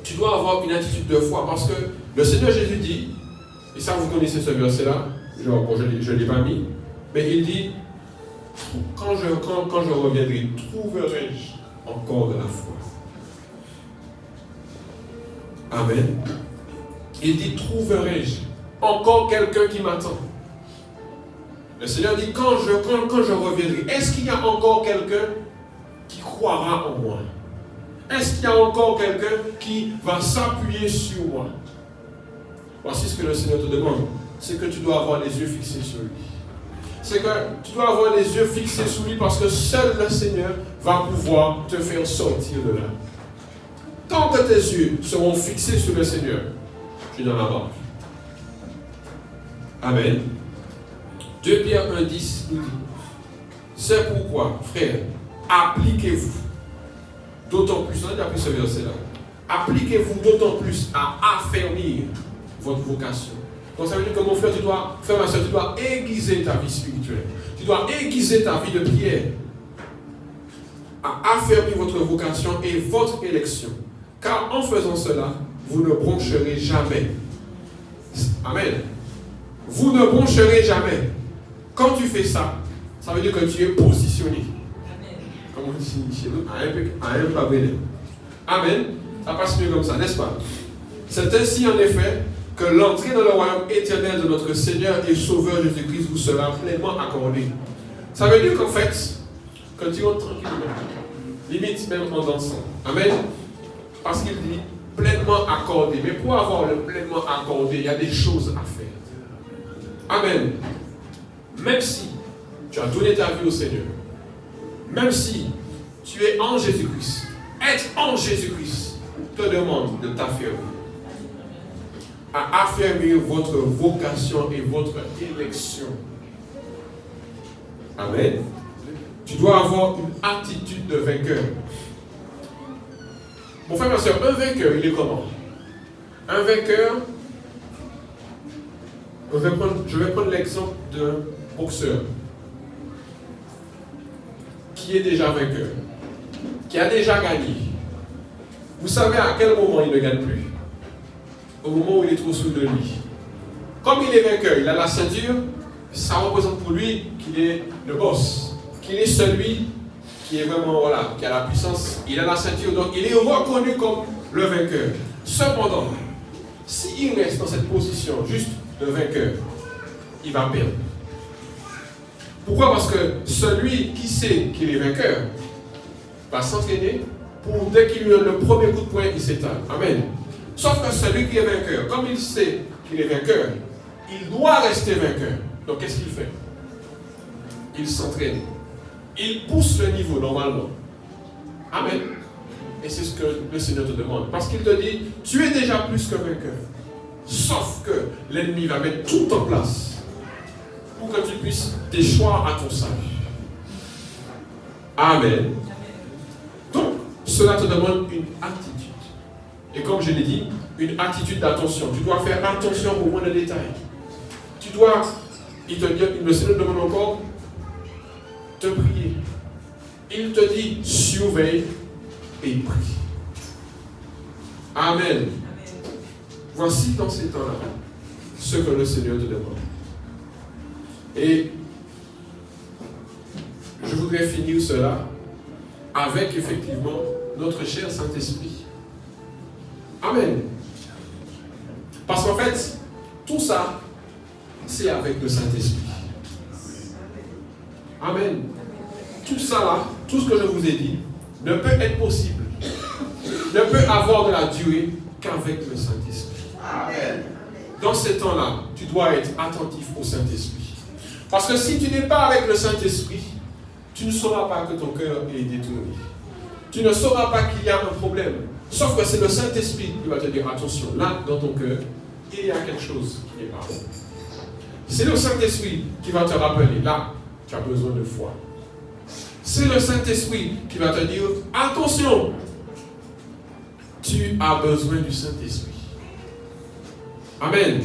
tu dois avoir une attitude de foi parce que le Seigneur Jésus dit, et ça vous connaissez ce verset-là, bon, je ne l'ai pas mis, mais il dit, quand je reviendrai, trouverai-je encore de la foi? Amen. Il dit, trouverai-je encore quelqu'un qui m'attend? Le Seigneur dit, quand je reviendrai, est-ce qu'il y a encore quelqu'un qui croira en moi? Est-ce qu'il y a encore quelqu'un qui va s'appuyer sur moi? Voici ce que le Seigneur te demande. C'est que tu dois avoir les yeux fixés sur lui. C'est que tu dois avoir les yeux fixés sur lui parce que seul le Seigneur va pouvoir te faire sortir de là. Tant que tes yeux seront fixés sur le Seigneur, tu n'en as pas. Amen. 2 Pierre 1,10 nous dit, c'est pourquoi, frères, appliquez-vous d'autant plus, on a déjà pris ce verset-là, appliquez-vous d'autant plus à affermir votre vocation. Donc ça veut dire que mon frère, frère, ma soeur, tu dois aiguiser ta vie spirituelle. Tu dois aiguiser ta vie de prière à affermir votre vocation et votre élection. Car en faisant cela, vous ne broncherez jamais. Amen. Vous ne broncherez jamais. Quand tu fais ça, ça veut dire que tu es positionné. Comme on dit chez nous, à un pas brûlé. Amen. Ça passe mieux comme ça, n'est-ce pas? C'est ainsi en effet que l'entrée dans le royaume éternel de notre Seigneur et Sauveur Jésus-Christ vous sera pleinement accordée. Ça veut dire qu'en fait, quand tu rentres tranquillement, limite même en dansant. Amen. Parce qu'il dit pleinement accordé. Mais pour avoir le pleinement accordé, il y a des choses à faire. Amen. Même si tu as donné ta vie au Seigneur, même si tu es en Jésus-Christ, être en Jésus-Christ te demande de t'affermir. À affermir votre vocation et votre élection. Amen. Tu dois avoir une attitude de vainqueur. Mon frère, ma soeur, un vainqueur, il est comment? Un vainqueur, je vais prendre l'exemple d'un boxeur qui est déjà vainqueur, qui a déjà gagné. Vous savez à quel moment il ne gagne plus? Au moment où il est trop sûr de lui. Comme il est vainqueur, il a la ceinture, ça représente pour lui qu'il est le boss, qu'il est celui qui est vraiment, voilà, qui a la puissance, il a la ceinture, donc il est reconnu comme le vainqueur. Cependant, s'il reste dans cette position juste de vainqueur, il va perdre. Pourquoi? Parce que celui qui sait qu'il est vainqueur va s'entraîner pour, dès qu'il lui donne le premier coup de poing, il s'étale. Amen. Sauf que celui qui est vainqueur, comme il sait qu'il est vainqueur, il doit rester vainqueur. Donc qu'est-ce qu'il fait? Il s'entraîne. Il pousse le niveau normalement. Amen. Et c'est ce que le Seigneur te demande. Parce qu'il te dit, tu es déjà plus que vainqueur. Sauf que l'ennemi va mettre tout en place pour que tu puisses t'échoir à ton salut. Amen. Donc, cela te demande une attitude. Et comme je l'ai dit, une attitude d'attention. Tu dois faire attention au moins de détails. Tu dois, le Seigneur te demande encore, te prier. Il te dit, surveille et prie. Amen. Amen. Voici dans ces temps-là ce que le Seigneur te demande. Et je voudrais finir cela avec effectivement notre cher Saint-Esprit. Amen. Parce qu'en fait, tout ça, c'est avec le Saint-Esprit. Amen. Tout ça là, tout ce que je vous ai dit, ne peut être possible, ne peut avoir de la durée qu'avec le Saint-Esprit. Amen. Dans ces temps-là, tu dois être attentif au Saint-Esprit. Parce que si tu n'es pas avec le Saint-Esprit, tu ne sauras pas que ton cœur est détourné. Tu ne sauras pas qu'il y a un problème. Sauf que c'est le Saint-Esprit qui va te dire, attention, là, dans ton cœur, il y a quelque chose qui n'est pas bon. C'est le Saint-Esprit qui va te rappeler, là, tu as besoin de foi. C'est le Saint-Esprit qui va te dire, attention, tu as besoin du Saint-Esprit. Amen.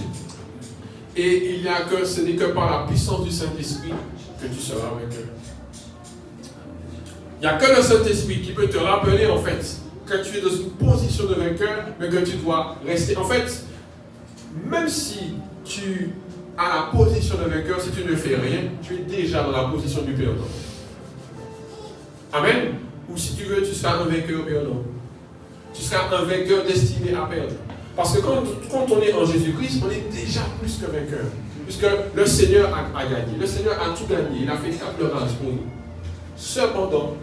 Et ce n'est que par la puissance du Saint-Esprit que tu seras vainqueur. Il n'y a que le Saint-Esprit qui peut te rappeler, en fait, que tu es dans une position de vainqueur, mais que tu dois rester. En fait, même si tu as la position de vainqueur, si tu ne fais rien, tu es déjà dans la position du perdant. Amen. Ou si tu veux, tu seras un vainqueur perdant. Tu seras un vainqueur destiné à perdre. Parce que quand on est en Jésus-Christ, on est déjà plus que vainqueur. Puisque le Seigneur a gagné. Le Seigneur a tout gagné. Il a fait table rase pour nous. Cependant,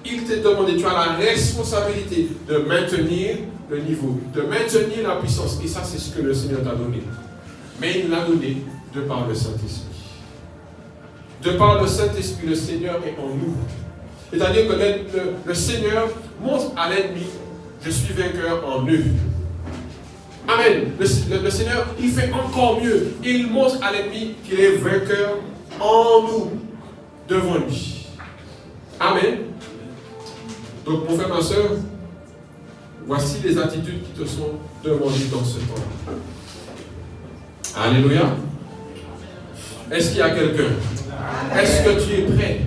il t'a demandé, tu as la responsabilité de maintenir le niveau, de maintenir la puissance. Et ça, c'est ce que le Seigneur t'a donné. Mais il l'a donné de par le Saint-Esprit. De par le Saint-Esprit, le Seigneur est en nous. C'est-à-dire que le Seigneur montre à l'ennemi, je suis vainqueur en eux. Amen. Le Seigneur, il fait encore mieux. Il montre à l'ennemi qu'il est vainqueur en nous, devant lui. Amen. Donc, mon frère, ma soeur, voici les attitudes qui te sont demandées dans ce temps. Alléluia. Est-ce qu'il y a quelqu'un? Est-ce que tu es prêt?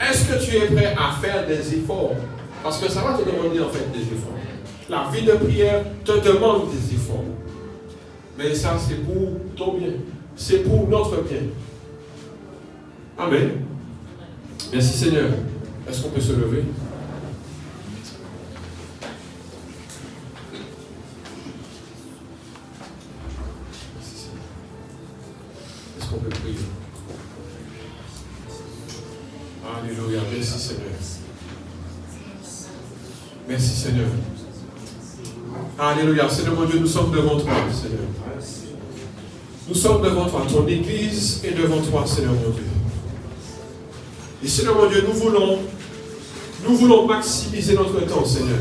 Est-ce que tu es prêt à faire des efforts? Parce que ça va te demander en fait des efforts. La vie de prière te demande des efforts. Mais ça, c'est pour ton bien. C'est pour notre bien. Amen. Merci Seigneur. Est-ce qu'on peut se lever? Merci Seigneur. Est-ce qu'on peut prier? Alléluia. Merci Seigneur. Merci Seigneur. Alléluia. Seigneur mon Dieu, nous sommes devant toi, Seigneur. Nous sommes devant toi. Ton Église est devant toi, Seigneur mon Dieu. Et Seigneur mon Dieu, nous voulons maximiser notre temps, Seigneur.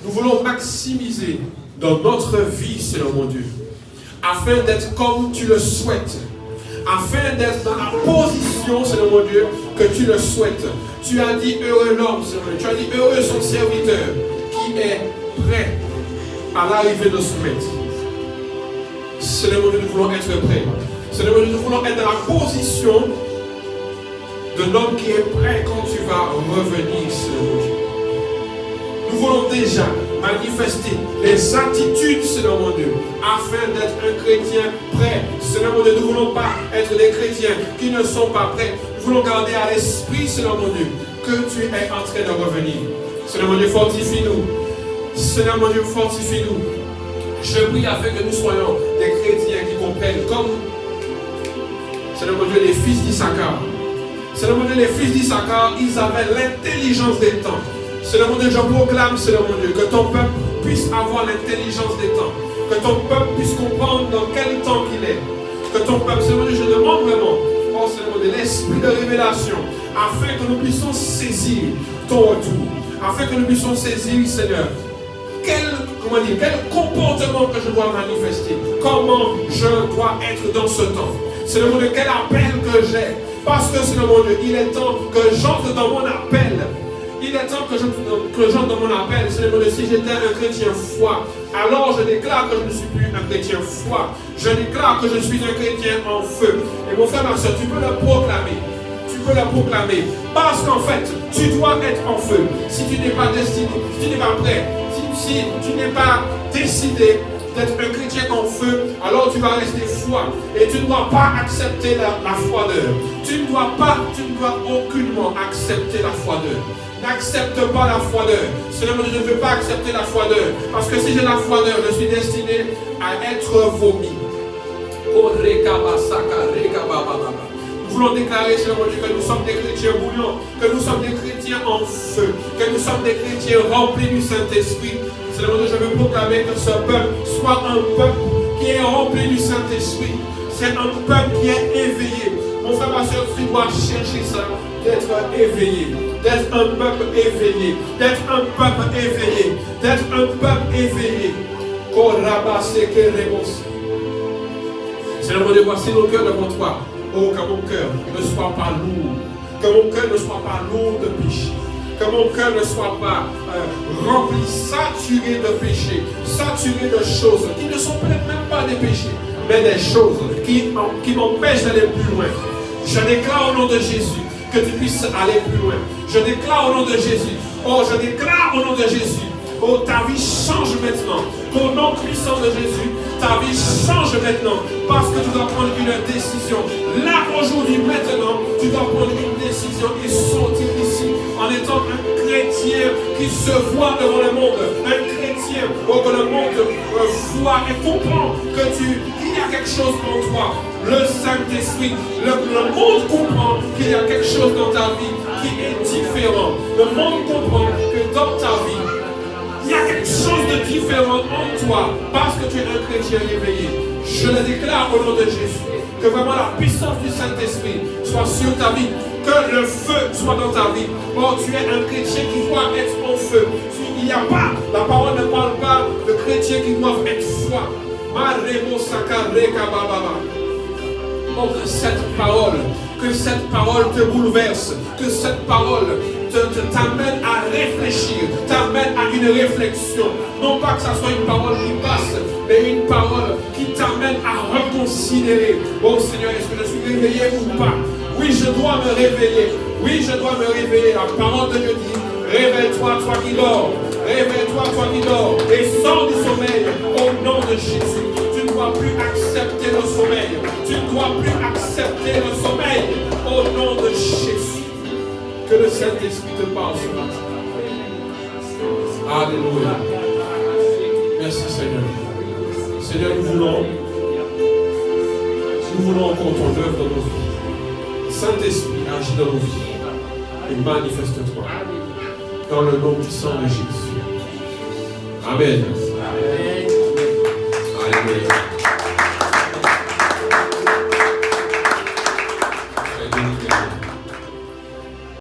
Nous voulons maximiser dans notre vie, Seigneur mon Dieu, afin d'être comme tu le souhaites. Afin d'être dans la position, Seigneur mon Dieu, que tu le souhaites. Tu as dit heureux l'homme, Seigneur mon Dieu. Tu as dit heureux son serviteur qui est prêt à l'arrivée de son maître. Seigneur mon Dieu, nous voulons être prêts. Seigneur mon Dieu, nous voulons être dans la position de l'homme qui est prêt quand tu vas revenir, Seigneur mon Dieu. Nous voulons déjà manifester les attitudes, Seigneur mon Dieu, afin d'être un chrétien prêt. Seigneur mon Dieu, nous ne voulons pas être des chrétiens qui ne sont pas prêts. Nous voulons garder à l'esprit, Seigneur mon Dieu, que tu es en train de revenir. Seigneur mon Dieu, fortifie-nous. Seigneur mon Dieu, fortifie-nous. Je prie afin que nous soyons des chrétiens qui comprennent comme, Seigneur mon Dieu, les fils d'Issachar. Seigneur mon Dieu, les fils d'Issachar, ils avaient l'intelligence des temps. Seigneur mon Dieu, je proclame, Seigneur mon Dieu, que ton peuple puisse avoir l'intelligence des temps. Que ton peuple puisse comprendre dans quel temps qu'il est. Que ton peuple, Seigneur mon Dieu, je demande vraiment, oh Seigneur mon Dieu, l'esprit de révélation, afin que nous puissions saisir ton retour. Afin que nous puissions saisir, Seigneur, quel comportement que je dois manifester. Comment je dois être dans ce temps. Seigneur mon Dieu, quel appel que j'ai. Parce que, Seigneur mon Dieu, il est temps que j'entre dans mon appel. Il est temps que j'entre dans mon appel. Seigneur mon Dieu, si j'étais un chrétien foi, alors je déclare que je ne suis plus un chrétien foi. Je déclare que je suis un chrétien en feu. Et mon frère, ma soeur, tu peux le proclamer. Tu peux le proclamer. Parce qu'en fait, tu dois être en feu. Si tu n'es pas destiné, si tu n'es pas prêt, si tu n'es pas décidé d'être un chrétien en feu, alors tu vas rester froid. Et tu ne dois pas accepter la froideur. Tu ne dois aucunement accepter la froideur. N'accepte pas la froideur. Seigneur, je ne veux pas accepter la froideur. Parce que si j'ai la froideur, je suis destiné à être vomi. Nous voulons déclarer, Seigneur mon Dieu, que nous sommes des chrétiens bouillants, que nous sommes des chrétiens en feu, que nous sommes des chrétiens remplis du Saint-Esprit. Seigneur mon Dieu, je veux proclamer que ce peuple soit un peuple qui est rempli du Saint-Esprit. C'est un peuple qui est éveillé. Mon frère, ma soeur, tu dois chercher ça, d'être éveillé. D'être un peuple éveillé, d'être un peuple éveillé, d'être un peuple éveillé. Seigneur mon Dieu, voici nos cœurs devant toi. Oh, que mon cœur ne soit pas lourd, que mon cœur ne soit pas lourd de péché, que mon cœur ne soit pas rempli, saturé de péché, saturé de choses qui ne sont peut-être même pas des péchés, mais des choses qui m'empêchent d'aller plus loin. Je déclare au nom de Jésus que tu puisses aller plus loin. Je déclare au nom de Jésus, Oh, je déclare au nom de Jésus. Oh, ta vie change maintenant. Au nom puissant de Jésus, ta vie change maintenant. Parce que tu dois prendre une décision. Là, aujourd'hui, maintenant, tu dois prendre une décision et sortir ici en étant un chrétien qui se voit devant le monde. Un chrétien où que le monde voit et comprend qu'il y a quelque chose en toi. Le Saint-Esprit, le monde comprend qu'il y a quelque chose dans ta vie qui est différent. Le monde comprend que dans ta vie, il y a quelque chose de différent en toi parce que tu es un chrétien réveillé. Je le déclare au nom de Jésus. Que vraiment la puissance du Saint-Esprit soit sur ta vie. Que le feu soit dans ta vie. Oh, tu es un chrétien qui doit être en feu. Il n'y a pas, la parole ne parle pas de chrétiens qui doivent être froids. Oh, que cette parole te bouleverse, que cette parole t'amène à réfléchir, t'amène à une réflexion. Non pas que ça soit une parole qui passe, mais une parole qui t'amène à reconsidérer. Oh Seigneur, est-ce que je suis réveillé ou pas? Oui, je dois me réveiller. Oui, je dois me réveiller. La parole de Dieu dit, réveille-toi, toi qui dors. Réveille-toi, toi qui dors. Et sors du sommeil au nom de Jésus. Tu ne dois plus accepter le sommeil. Tu ne dois plus accepter le sommeil au nom de Jésus. Que le Saint-Esprit te parle ce matin. Alléluia. Merci Seigneur. Seigneur, nous voulons encore ton œuvre dans nos vies. Saint-Esprit, agis dans nos vies et manifeste-toi dans le nom puissant de Jésus. Amen. Amen. Alléluia.